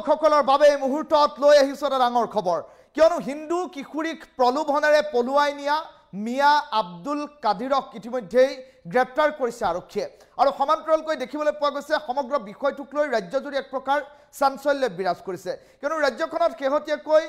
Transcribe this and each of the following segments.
সকলৰ বাবে এই মুহূৰ্তত লৈ আহিছো এটা ডাঙৰ খবৰ কিয়নো হিন্দু কিশোৰীক প্ৰলোভনেৰে পলুৱাই নিয়া মিয়া আব্দুল কাদিৰক ইতিমধ্যেই গ্ৰেপ্তাৰ কৰিছে আৰক্ষীয়ে আৰু সমান্তৰালকৈ দেখিবলৈ পোৱা গৈছে সমগ্ৰ বিষয়টোক লৈ ৰাজ্যজুৰি এক প্ৰকাৰ চাঞ্চল্য বিৰাজ কৰিছে কিয়নো ৰাজ্যখনত শেহতীয়াকৈ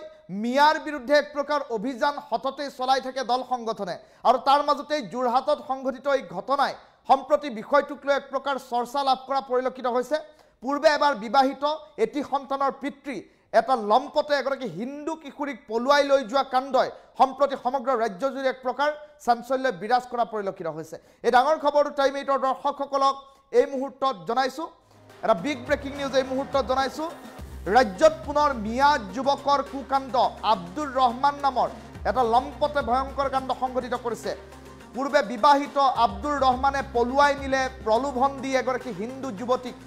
মিয়াৰ বিৰুদ্ধে এক প্ৰকাৰ অভিযান হততে চলাই থাকে দল সংগঠনে আৰু তাৰ মাজতে যোৰহাটত সংঘটিত এই ঘটনাই সম্প্ৰতি বিষয়টোক লৈ এক প্ৰকাৰ চৰ্চা লাভ কৰা পৰিলক্ষিত হৈছে পূৰ্বে এবাৰ বিবাহিত এটি সন্তানৰ পিতৃ এটা লম্পতে এগৰাকী হিন্দু কিশোৰীক পলুৱাই লৈ যোৱা কাণ্ডই সম্প্ৰতি সমগ্ৰ ৰাজ্যজুৰি এক প্ৰকাৰ চাঞ্চল্য বিৰাজ কৰা পৰিলক্ষিত হৈছে এই ডাঙৰ খবৰটো টাইম 8 ৰ দৰ্শকসকলক এই মুহূৰ্তত জনাইছো এটা বিগ ব্ৰেকিং নিউজ এই মুহূৰ্তত জনাইছো ৰাজ্যত পুনৰ মিয়া যুৱকৰ কুকাণ্ড আব্দুৰ ৰহমান নামৰ এটা লম্পতে ভয়ংকৰ কাণ্ড সংঘটিত কৰিছে পূৰ্বে বিবাহিত আব্দুৰ ৰহমানে পলুৱাই নিলে প্ৰলোভন দি এগৰাকী হিন্দু যুৱতীক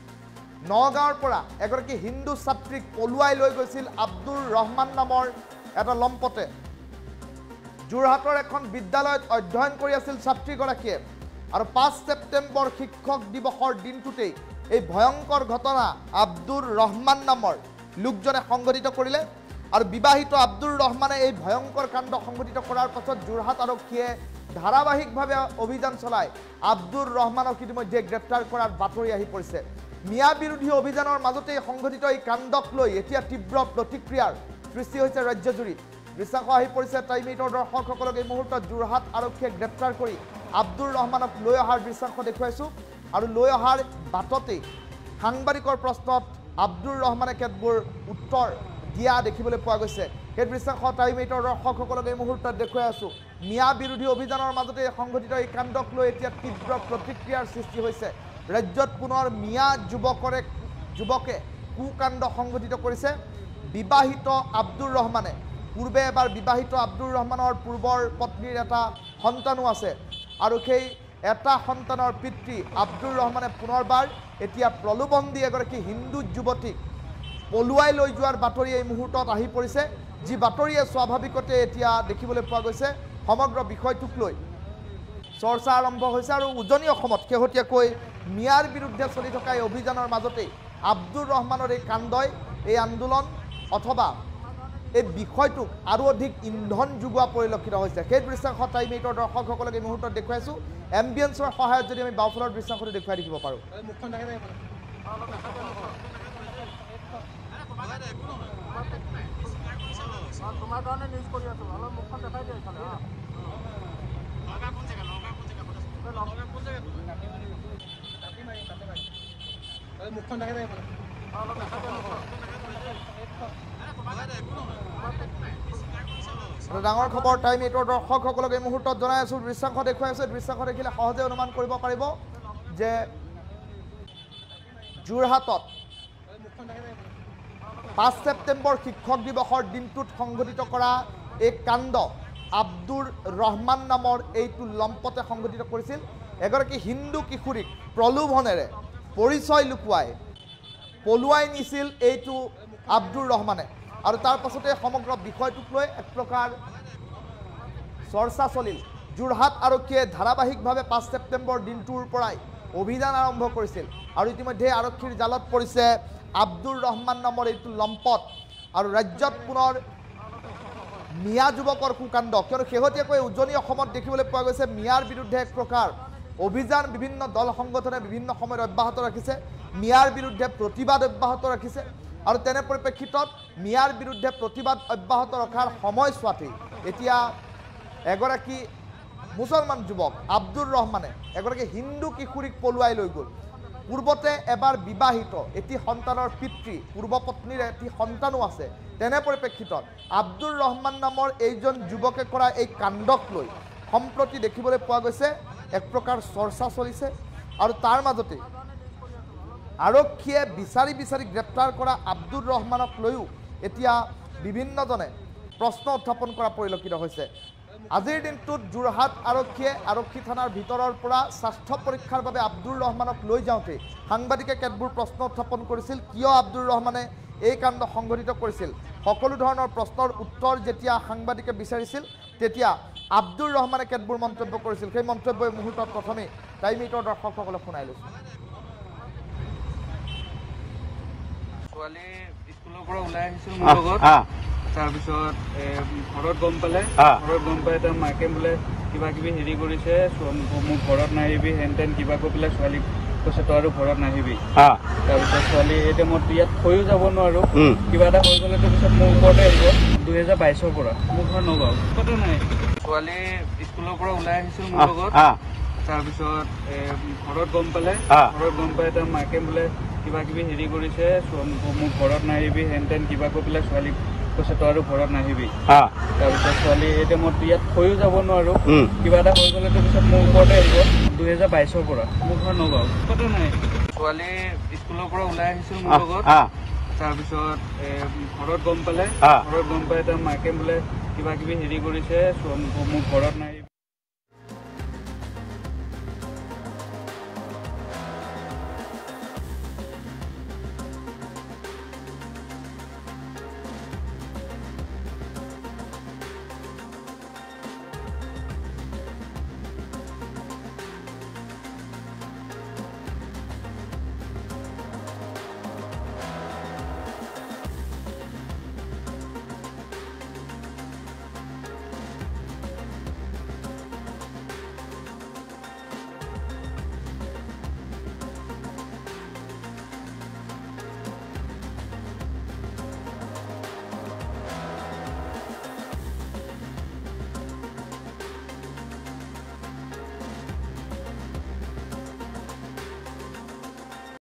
নগাঁৱৰ পৰা এগৰাকী হিন্দু ছাত্ৰীক পলুৱাই লৈ গৈছিল আব্দুৰ ৰহমান নামৰ এটা লম্পতে যোৰহাটৰ এখন বিদ্যালয়ত অধ্যয়ন কৰি আছিল ছাত্ৰীগৰাকীয়ে আৰু 5 ছেপ্টেম্বৰ শিক্ষক দিৱসৰ দিনটোতেই এই ভয়ংকৰ ঘটনা আব্দুৰ ৰহমান নামৰ লোকজনে সংঘটিত কৰিলে আৰু বিবাহিত আব্দুৰ ৰহমানে এই ভয়ংকৰ কাণ্ড সংঘটিত কৰাৰ পাছত যোৰহাট আৰক্ষীয়ে ধাৰাবাহিকভাৱে অভিযান চলাই আব্দুৰ ৰহমানক ইতিমধ্যে গ্ৰেপ্তাৰ কৰাৰ বাতৰি আহি পৰিছে মিয়া বিৰোধী অভিযানৰ মাজতে সংঘটিত এই কাণ্ডক লৈ এতিয়া তীব্ৰ প্ৰতিক্ৰিয়াৰ সৃষ্টি হৈছে ৰাজ্যজুৰি বিশ্বাস আহি পৰিছে টাইম 8 ৰ দৰ্শকসকলক এই মুহূৰ্তত যোৰহাট আৰক্ষীয়ে গ্ৰেপ্তাৰ কৰি আব্দুৰ ৰহমানক লৈ অহাৰ দৃশ্যাংশ দেখুৱাইছো আৰু লৈ অহাৰ বাটতে সাংবাদিকৰ প্ৰশ্নত আব্দুৰ ৰহমানে কেতবোৰ উত্তৰ দিয়া দেখিবলৈ পোৱা গৈছে সেই দৃশ্যাংশ টাইম 8 ৰ দৰ্শকসকলক এই মুহূৰ্তত দেখুৱাই আছো মিয়া বিৰোধী অভিযানৰ মাজতে সংঘটিত এই কাণ্ডক লৈ এতিয়া তীব্ৰ প্ৰতিক্ৰিয়াৰ সৃষ্টি হৈছে ৰাজ্যত পুনৰ মিয়া যুৱকে কুকাণ্ড সংঘটিত কৰিছে বিবাহিত আব্দুৰ ৰহমানে পূৰ্বে এবাৰ বিবাহিত আব্দুৰ ৰহমানৰ পূৰ্বৰ পত্নীৰ এটা সন্তানো আছে আৰু সেই এটা সন্তানৰ পিতৃ আব্দুৰ ৰহমানে পুনৰবাৰ এতিয়া প্ৰলোভন দি এগৰাকী হিন্দু যুৱতীক পলুৱাই লৈ যোৱাৰ বাতৰি এই মুহূৰ্তত আহি পৰিছে যি বাতৰিয়ে স্বাভাৱিকতে এতিয়া দেখিবলৈ পোৱা গৈছে সমগ্ৰ বিষয়টোক লৈ চৰ্চা আৰম্ভ হৈছে আৰু উজনি অসমত শেহতীয়াকৈ মিয়াৰ বিৰুদ্ধে চলি থকা এই অভিযানৰ মাজতে আব্দুৰ ৰহমানৰ এই কাণ্ডই এই আন্দোলন অথবা এই বিষয়টোক আৰু অধিক ইন্ধন যোগোৱা পৰিলক্ষিত হৈছে সেই দৃশ্যাংশ টাইম 8 ৰ দৰ্শকসকলক এই মুহূৰ্তত দেখুৱাইছো এম্বিয়েন্সৰ সহায়ত যদি আমি বাওফলৰ দৃশ্যাংশটো দেখুৱাই দেখিব পাৰোঁ তোমাৰ কাৰণে নিউজ কৰি আছো অলপ মুখখন দেখাই দিয়া ইফালে লগা কোন জেগা মুখখন দেখাই দিয়া ইফালে অলপ দেখাই দিয়া ডাঙৰ খবৰ টাইম 8 ৰ দৰ্শকসকলক এই মুহূৰ্তত জনাই আছো দৃশ্যাংশ দেখুৱাই আছে দৃশ্যাংশ দেখিলে সহজে অনুমান কৰিব পাৰিব যে যোৰহাটত 5 ছেপ্টেম্বৰ শিক্ষক দিৱসৰ দিনটোত সংঘটিত কৰা এই কাণ্ড আব্দুৰ ৰহমান নামৰ এইটো লম্পতে সংঘটিত কৰিছিল এগৰাকী হিন্দু কিশোৰীক প্ৰলোভনেৰে পৰিচয় লুকুৱাই পলুৱাই নিছিল এইটো আব্দুৰ ৰহমানে আৰু তাৰ পাছতে সমগ্ৰ বিষয়টোক লৈ এক প্ৰকাৰ চৰ্চা চলিল যোৰহাট আৰক্ষীয়ে ধাৰাবাহিকভাৱে 5 ছেপ্টেম্বৰ দিনটোৰ পৰাই অভিযান আৰম্ভ কৰিছিল আৰু ইতিমধ্যে আৰক্ষীৰ জালত পৰিছে আব্দুৰ ৰহমান নামৰ এইটো লম্পট আৰু ৰাজ্যত পুনৰ মিয়া যুৱকৰ কুকাণ্ড কিয়নো শেহতীয়াকৈ উজনি অসমত দেখিবলৈ পোৱা গৈছে মিয়াৰ বিৰুদ্ধে এক প্ৰকাৰ অভিযান বিভিন্ন দল সংগঠনে বিভিন্ন সময়ত অব্যাহত ৰাখিছে মিয়াৰ বিৰুদ্ধে প্ৰতিবাদ অব্যাহত ৰাখিছে আৰু তেনে পৰিপ্ৰেক্ষিতত মিয়াৰ বিৰুদ্ধে প্ৰতিবাদ অব্যাহত ৰখাৰ সময়ছোৱাতেই এতিয়া এগৰাকী মুছলমান যুৱক আব্দুৰ ৰহমানে এগৰাকী হিন্দু কিশোৰীক পলুৱাই লৈ গ'ল পূৰ্বতে এবাৰ বিবাহিত এটি সন্তানৰ পিতৃ পূৰ্ব পত্নীৰ এটি সন্তানো আছে তেনে পৰিপ্ৰেক্ষিতত আব্দুৰ ৰহমান নামৰ এইজন যুৱকে কৰা এই কাণ্ডক লৈ সম্প্ৰতি দেখিবলৈ পোৱা গৈছে এক প্ৰকাৰ চৰ্চা চলিছে আৰু তাৰ মাজতে আৰক্ষীয়ে বিচাৰি গ্ৰেপ্তাৰ কৰা আব্দুৰ ৰহমানক লৈও এতিয়া বিভিন্নজনে প্ৰশ্ন উত্থাপন কৰা পৰিলক্ষিত হৈছে আজিৰ দিনটোত যোৰহাট আৰক্ষীয়ে আৰক্ষী থানাৰ ভিতৰৰ পৰা স্বাস্থ্য পৰীক্ষাৰ বাবে আব্দুৰ ৰহমানক লৈ যাওঁতে সাংবাদিকে কেতবোৰ প্ৰশ্ন উত্থাপন কৰিছিল কিয় আব্দুৰ ৰহমানে এই কাণ্ড সংঘটিত কৰিছিল সকলো ধৰণৰ প্ৰশ্নৰ উত্তৰ যেতিয়া সাংবাদিকে বিচাৰিছিল তেতিয়া আব্দুৰ ৰহমানে কেতবোৰ মন্তব্য কৰিছিল সেই মন্তব্যই মুহূৰ্তত প্ৰথমে টাইম 8 ৰ দৰ্শকসকলক শুনাই লৈছো ছোৱালী স্কুল স্কুলৰ পৰা ওলাই আহিছিল মোৰ লগত তাৰপিছত ঘৰত গম পালে তাৰ মাকে বোলে কিবা কিবি হেৰি কৰিছে মোক ঘৰত নাহিবি হেন তেন কিবা কৈ পেলাই ছোৱালীক কৈছে তই আৰু ঘৰত নাহিবি তাৰপিছত ছোৱালী এতিয়া মই ইয়াত থৈও যাব নোৱাৰো কিবা এটা হৈ গ'লেতো পিছত মোৰ ওপৰতে আহিব 2022 পৰা মোৰ ঘৰ নগাঁও কথা নাই ছোৱালী স্কুলৰ পৰা ওলাই আহিছিল মোৰ লগত তাৰপিছত ঘৰত গম পালে তাৰ মাকে বোলে কিবা কিবি হেৰি কৰিছে মোক ঘৰত নাহিবি হেন তেন কিবা কৈ পেলাই ছোৱালীক কৈছে তই আৰু ঘৰত নাহিবি তাৰপিছত ছোৱালী এতিয়া মই ইয়াত থৈও যাব নোৱাৰো কিবা এটা হৈ গ'লেতো পিছত মোৰ ওপৰতে আহিব 2022 পৰা মোৰ ঘৰ নগাঁও কথা নাই ছোৱালী স্কুলৰ পৰা ওলাই আহিছিল মোৰ লগত তাৰপিছত ঘৰত গম পালে তাৰ মাকে বোলে কিবা কিবি হেৰি কৰিছে মোক ঘৰত নাহিবি